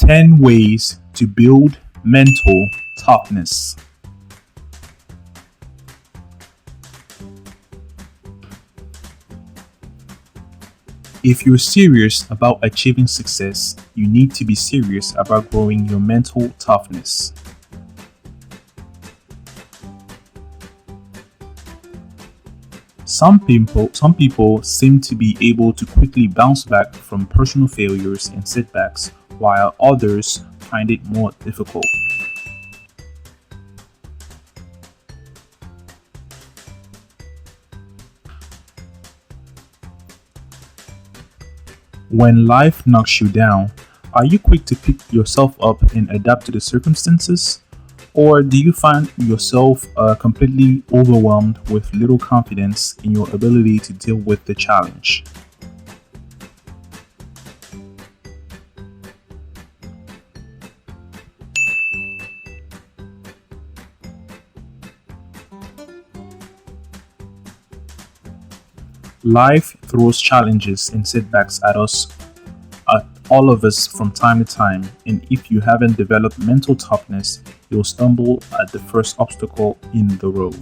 10 ways to build mental toughness. If you're serious about achieving success, you need to be serious about growing your mental toughness. Some people seem to be able to quickly bounce back from personal failures and setbacks, while others find it more difficult. When life knocks you down, are you quick to pick yourself up and adapt to the circumstances? Or do you find yourself completely overwhelmed with little confidence in your ability to deal with the challenge? Life throws challenges and setbacks at all of us from time to time, and if you haven't developed mental toughness, you'll stumble at the first obstacle in the road.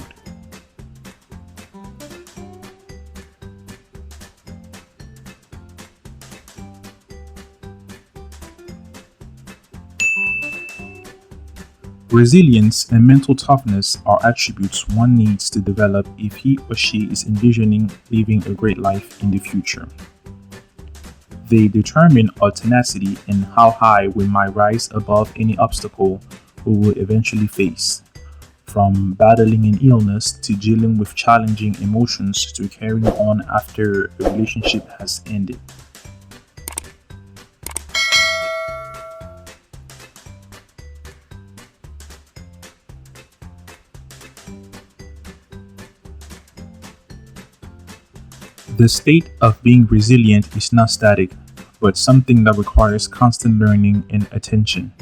Resilience and mental toughness are attributes one needs to develop if he or she is envisioning living a great life in the future. They determine our tenacity and how high we might rise above any obstacle we will eventually face, from battling an illness to dealing with challenging emotions to carrying on after a relationship has ended. The state of being resilient is not static, but something that requires constant learning and attention.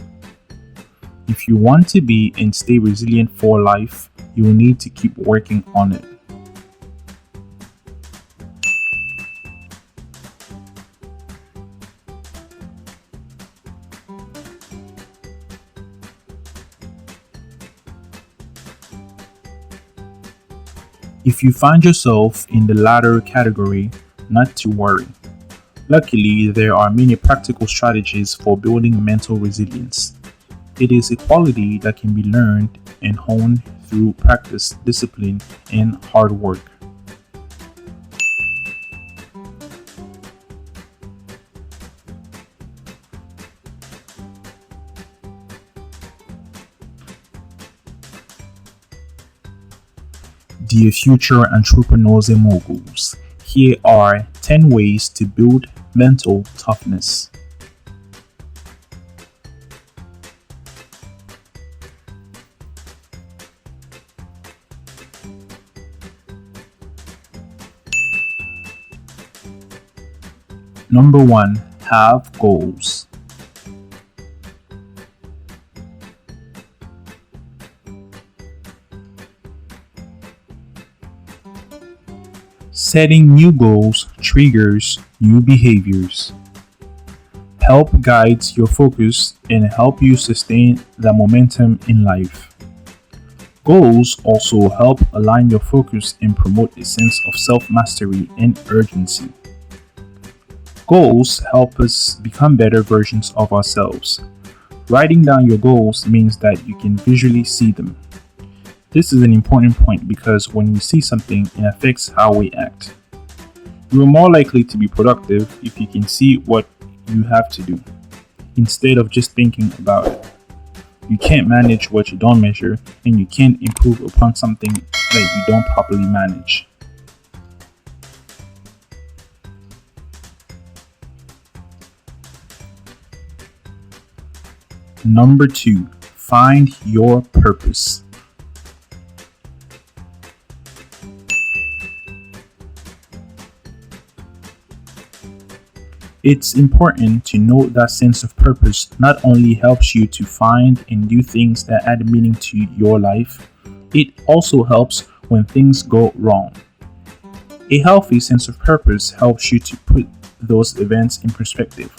If you want to be and stay resilient for life, you will need to keep working on it. If you find yourself in the latter category, not to worry. Luckily, there are many practical strategies for building mental resilience. It is a quality that can be learned and honed through practice, discipline, and hard work. Dear future entrepreneurs and moguls, here are 10 ways to build mental toughness. Number 1, have goals. Setting new goals triggers new behaviors. Help guides your focus and help you sustain the momentum in life. Goals also help align your focus and promote a sense of self-mastery and urgency. Goals help us become better versions of ourselves. Writing down your goals means that you can visually see them. This is an important point because when we see something, it affects how we act. You are more likely to be productive if you can see what you have to do, instead of just thinking about it. You can't manage what you don't measure, and you can't improve upon something that you don't properly manage. Number 2, find your purpose. It's important to note that sense of purpose not only helps you to find and do things that add meaning to your life, it also helps when things go wrong. A healthy sense of purpose helps you to put those events in perspective,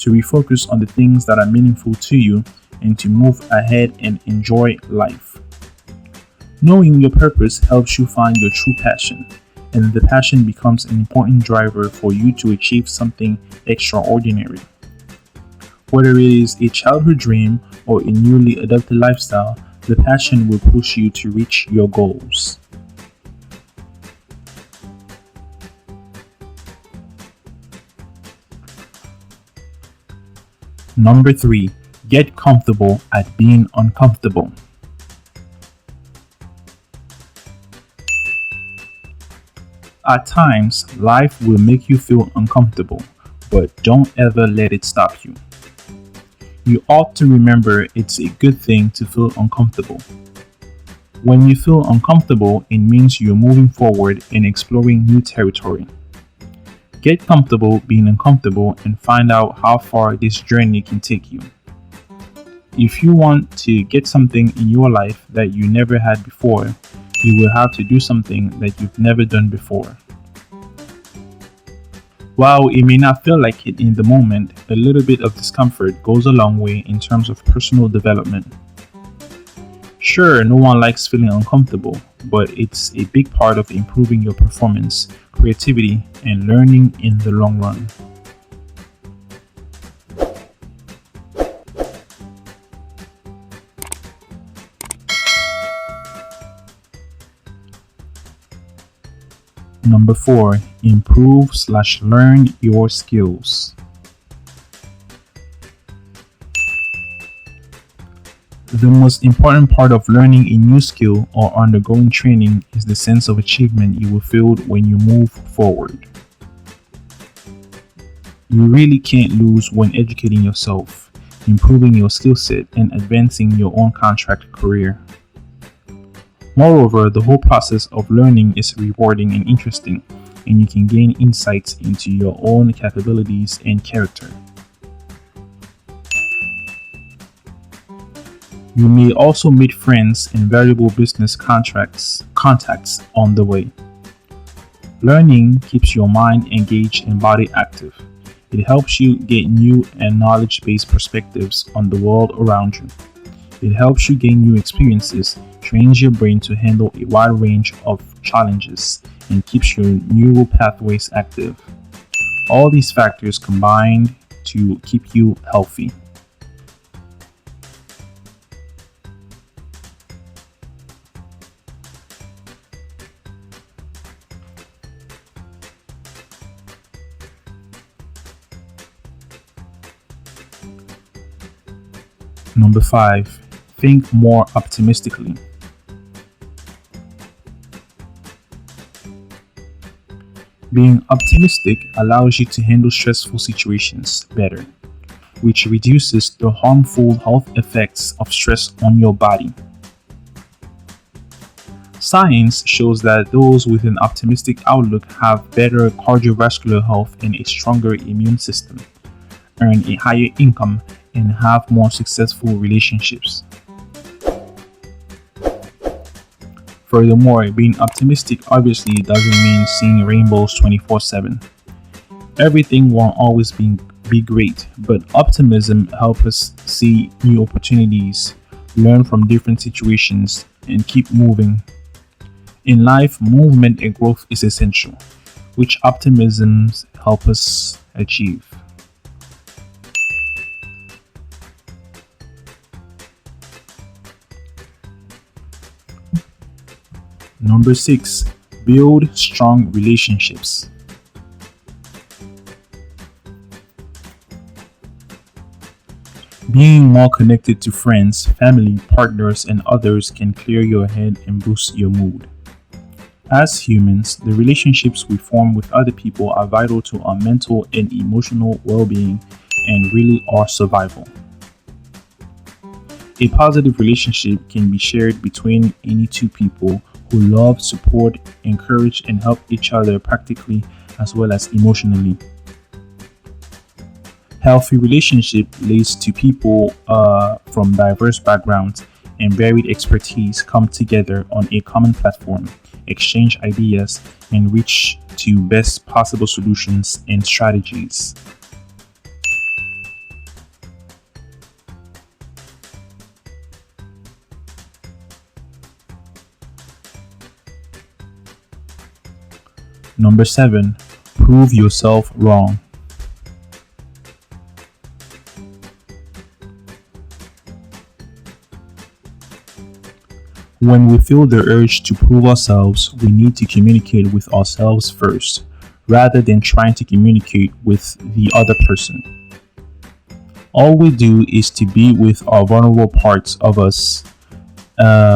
to refocus on the things that are meaningful to you, and to move ahead and enjoy life. Knowing your purpose helps you find your true passion, and the passion becomes an important driver for you to achieve something extraordinary. Whether it is a childhood dream or a newly adopted lifestyle, the passion will push you to reach your goals. Number 3, get comfortable at being uncomfortable. At times, life will make you feel uncomfortable, but don't ever let it stop you. You ought to remember it's a good thing to feel uncomfortable. When you feel uncomfortable, it means you're moving forward and exploring new territory. Get comfortable being uncomfortable and find out how far this journey can take you. If you want to get something in your life that you never had before, you will have to do something that you've never done before. While it may not feel like it in the moment, a little bit of discomfort goes a long way in terms of personal development. Sure, no one likes feeling uncomfortable, but it's a big part of improving your performance, creativity, and learning in the long run. Number 4, improve/learn your skills. The most important part of learning a new skill or undergoing training is the sense of achievement you will feel when you move forward. You really can't lose when educating yourself, improving your skill set, and advancing your own contract career. Moreover, the whole process of learning is rewarding and interesting, and you can gain insights into your own capabilities and character. You may also meet friends and valuable business contacts on the way. Learning keeps your mind engaged and body active. It helps you get new and knowledge-based perspectives on the world around you. It helps you gain new experiences, trains your brain to handle a wide range of challenges, and keeps your neural pathways active. All these factors combine to keep you healthy. Number 5, think more optimistically. Being optimistic allows you to handle stressful situations better, which reduces the harmful health effects of stress on your body. Science shows that those with an optimistic outlook have better cardiovascular health and a stronger immune system, earn a higher income, and have more successful relationships. Furthermore, being optimistic obviously doesn't mean seeing rainbows 24/7. Everything won't always be great, but optimism helps us see new opportunities, learn from different situations, and keep moving. In life, movement and growth is essential, which optimisms help us achieve. Number 6, build strong relationships. Being more connected to friends, family, partners, and others can clear your head and boost your mood. As humans, the relationships we form with other people are vital to our mental and emotional well-being and really our survival. A positive relationship can be shared between any two people who love, support, encourage, and help each other practically as well as emotionally. Healthy relationship leads to people from diverse backgrounds and varied expertise come together on a common platform, exchange ideas, and reach to best possible solutions and strategies. Number 7, prove yourself wrong. When we feel the urge to prove ourselves, we need to communicate with ourselves first, rather than trying to communicate with the other person. All we do is to be with our vulnerable parts of us,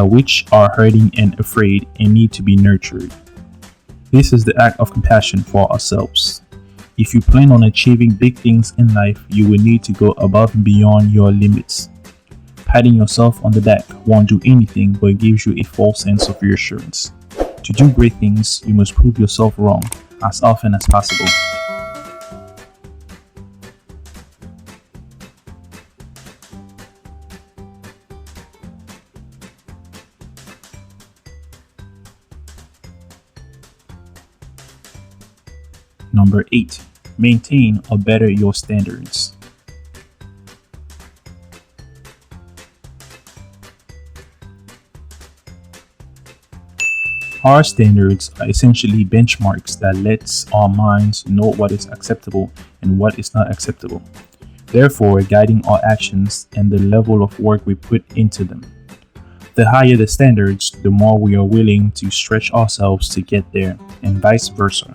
which are hurting and afraid and need to be nurtured. This is the act of compassion for ourselves. If you plan on achieving big things in life, you will need to go above and beyond your limits. Patting yourself on the back won't do anything but gives you a false sense of reassurance. To do great things, you must prove yourself wrong as often as possible. Number 8, maintain or better your standards. Our standards are essentially benchmarks that lets our minds know what is acceptable and what is not acceptable, therefore guiding our actions and the level of work we put into them. The higher the standards, the more we are willing to stretch ourselves to get there, and vice versa.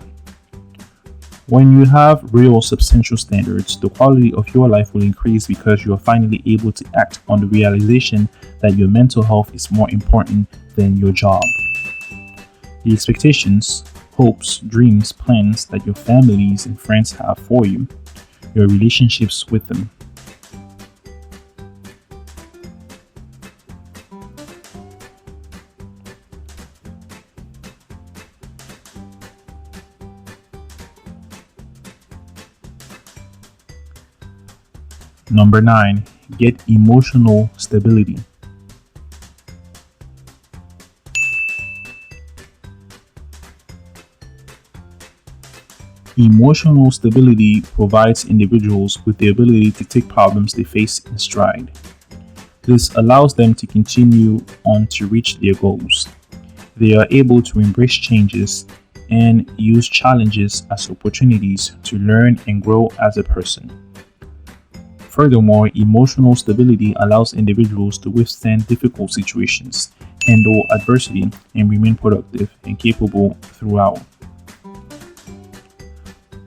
When you have real substantial standards, the quality of your life will increase because you are finally able to act on the realization that your mental health is more important than your job. The expectations, hopes, dreams, plans that your families and friends have for you, your relationships with them. Number 9, get emotional stability. Emotional stability provides individuals with the ability to take problems they face in stride. This allows them to continue on to reach their goals. They are able to embrace changes and use challenges as opportunities to learn and grow as a person. Furthermore, emotional stability allows individuals to withstand difficult situations, handle adversity, and remain productive and capable throughout.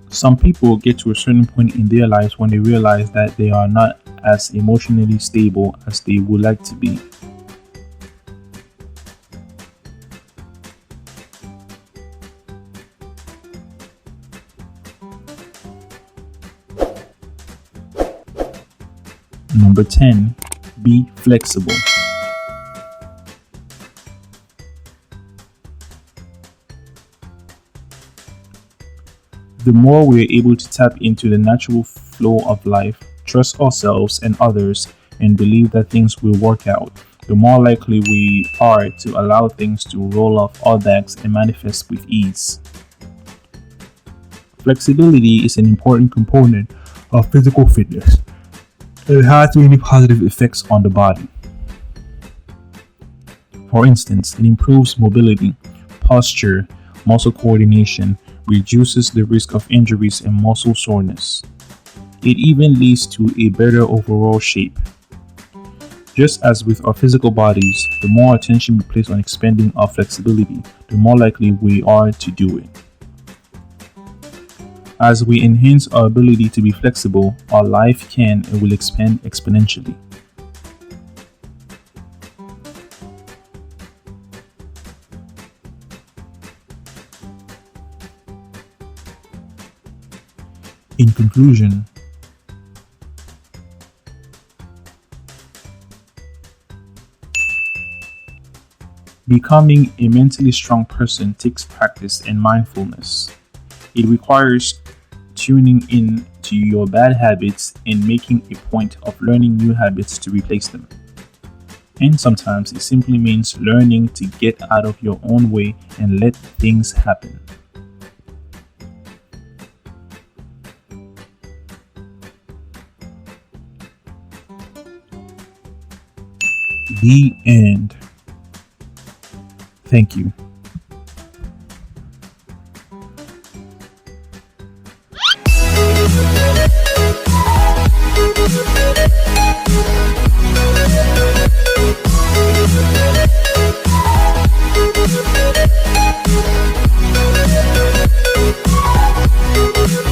Some people get to a certain point in their lives when they realize that they are not as emotionally stable as they would like to be. Number 10, be flexible. The more we are able to tap into the natural flow of life, trust ourselves and others, and believe that things will work out, the more likely we are to allow things to roll off our backs and manifest with ease. Flexibility is an important component of physical fitness. It has many positive effects on the body. For instance, it improves mobility, posture, muscle coordination, reduces the risk of injuries and muscle soreness. It even leads to a better overall shape. Just as with our physical bodies, the more attention we place on expanding our flexibility, the more likely we are to do it. As we enhance our ability to be flexible, our life can and will expand exponentially. In conclusion, becoming a mentally strong person takes practice and mindfulness. It requires tuning in to your bad habits and making a point of learning new habits to replace them. And sometimes it simply means learning to get out of your own way and let things happen. The end. Thank you.